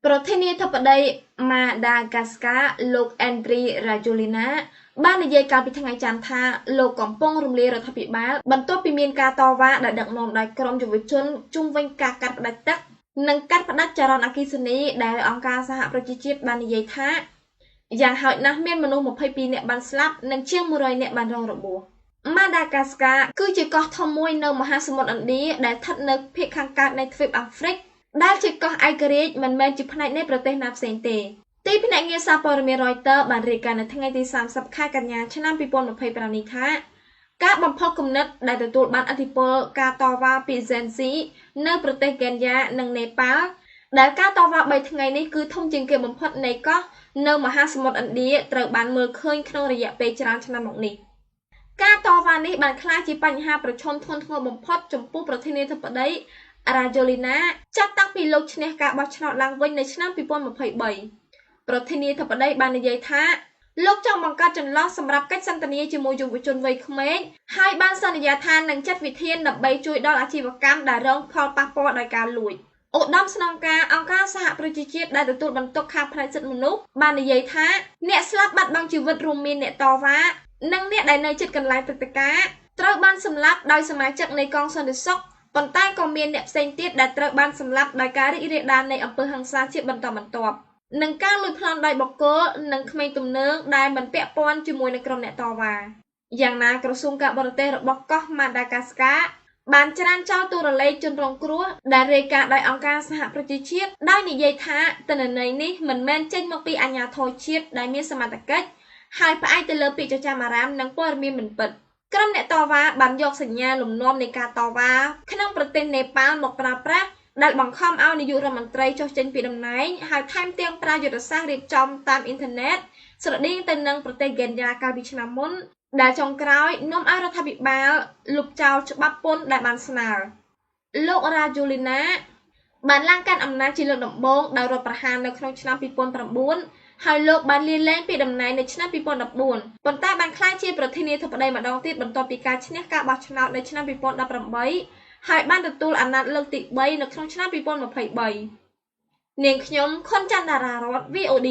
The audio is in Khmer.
ប្រធានាធិបតី Madagascar លោក Andry Rajoelina បាននិយាយកាលពីថ្ងៃច័ន្ទថាលោកកំពុងរំលាយរដ្ឋាភិបាលបន្ទាប់ពីមានការតវ៉ាដែលដឹកនាំដោយក្រុមយុវជនជុំវិញការកាត់ផ្តាច់ទឹកនិងកាត់ផ្តាច់ចរន្តអគ្គិសនីដែលអង្គការសហប្រជាជាតិបាននិយាយថាយ៉ាងហោចណាស់មានមនុស្ស22នាក់បានស្លាប់និងជាង100នាក់បានរងរបួស Madagascar គឺជាកោះធំមួយនៅមហាសមុទ្រឥណ្ឌាដែលស្ថិតនៅភាគខាងកើតនៃទ្វីបអាហ្វ្រិកដែលជាកោះឯករាជ្យមិនមែនជាផ្នែកនៃប្រទេសណាផ្សេងទេទីភ្នាក់ងារសារព័ត៌មាន Reuters បានរាយការណ៍នៅថ្ងៃទី30ខែកញ្ញាឆ្នាំ2025នេះថាការបំផុសគំនិតដែលទទួលបានឥទ្ធិពលការតវ៉ាពី Gen Z នៅប្រទេសកេនយ៉ានិងនេប៉ាល់ដែលការតវ៉ា3ថ្ងៃនេះគឺធំជាងគេបំផុតនៃកោះនៅមហាសមុទ្រឥណ្ឌាត្រូវបានមើលឃើញក្នុងរយៈពេលច្រើនឆ្នាំមកនេះការតវ៉ានេះបានក្លាយជាបញ្ហាប្រឈមធ្ងន់ធ្ងរបំផុតចំពោះប្រធានាធិបតី Rajoelina ចាប់តាំងពីលោកឈ្នះការបោះឆ្នោតឡើងវិញនៅឆ្នាំ2023ប្រធានាធិបតីបាននិយាយថាលោកចង់បង្កើតចន្លោះសម្រាប់កិច្ចសន្ទនាជាមួយយុវជនវ័យក្មេងហើយបានសន្យាថានឹងចាត់វិធានដើម្បីជួយដល់អាជីវកម្មដែលរងផលប៉ះពាល់ដោយការលួចឧត្តមស្នងការអង្គការសហប្រជាជាតិដែលទទួលបន្ទុកខាងផ្នែកសិទ្ធិមនុស្សបាននិយាយថាអ្នកស្លាប់បាត់បង់ជីវិតរួមមានអ្នកតវ៉ានិងអ្នកដែលនៅជិតកន្លែងព្រឹត្តិការណ៍ត្រូវបានសម្លាប់ដោយសមាជិកនៃកងសន្តិសុខប៉ុន្តែក៏មានអ្នកផ្សេងទៀតដែលត្រូវបានសម្លាប់ដោយការរីករាលដាលនៃអំពើហិង្សាជាបន្តបន្ទាប់និងការលួចប្លន់ដោយបុគ្គលនិងក្មេងទំនើងដែលមិនពាក់ព័ន្ធជាមួយនឹងក្រុមអ្នកតវ៉ាយ៉ាងណាក្រសួងការបរទេសរបស់កោះ Madagascar បានច្រានចោលទូរលេខជនរងគ្រោះដែលរាយការណ៍ដោយអង្គការសហប្រជាជាតិដោយនិយាយថាទិន្នន័យនេះមិនមែនចេញមកពីអាជ្ញាធរជាតិដែលមានសមត្ថកិច្ចហើយផ្អែកទៅលើពាក្យចចាមអារាមនិងព័ត៌មានមិនពិតក្រុមអ្នកតវ៉ាបានយកសញ្ញាលំនាំនៃការតវ៉ាក្នុងប្រទេសនេប៉ាល់មកប្រើប្រាស់ដែលបង្ខំឲ្យនាយករដ្ឋមន្ត្រីចុះចេញពីតំណែងហើយថែមទាំងប្រើយុទ្ធសាស្ត្ររៀបចំតាមអ៊ីនធឺណិតស្រដៀងទៅនឹងប្រទេសកេនយ៉ាកាលពីឆ្នាំមុនដែលចុងក្រោយនាំឲ្យរដ្ឋាភិបាលលុបចោលច្បាប់ពន្ធដែលបានស្នើលោក Rajoelina បានឡើងកាន់អំណាចជាលើកដំបូងដោយរដ្ឋប្រហារនៅក្នុងឆ្នាំ2009ហើយលោកបានលាលែងពីតំណែងនៅឆ្នាំ2014ប៉ុន្តែបានក្លាយជាប្រធានាធិបតីម្ដងទៀតបន្ទាប់ពីការឈ្នះការបោះឆ្នោតនៅឆ្នាំ2018ហើយបានទទួលអាណត្តិលើកទី3នៅក្នុងឆ្នាំ2023នាងខ្ញុំខុនច័ន្ទតារារតន៍ VOD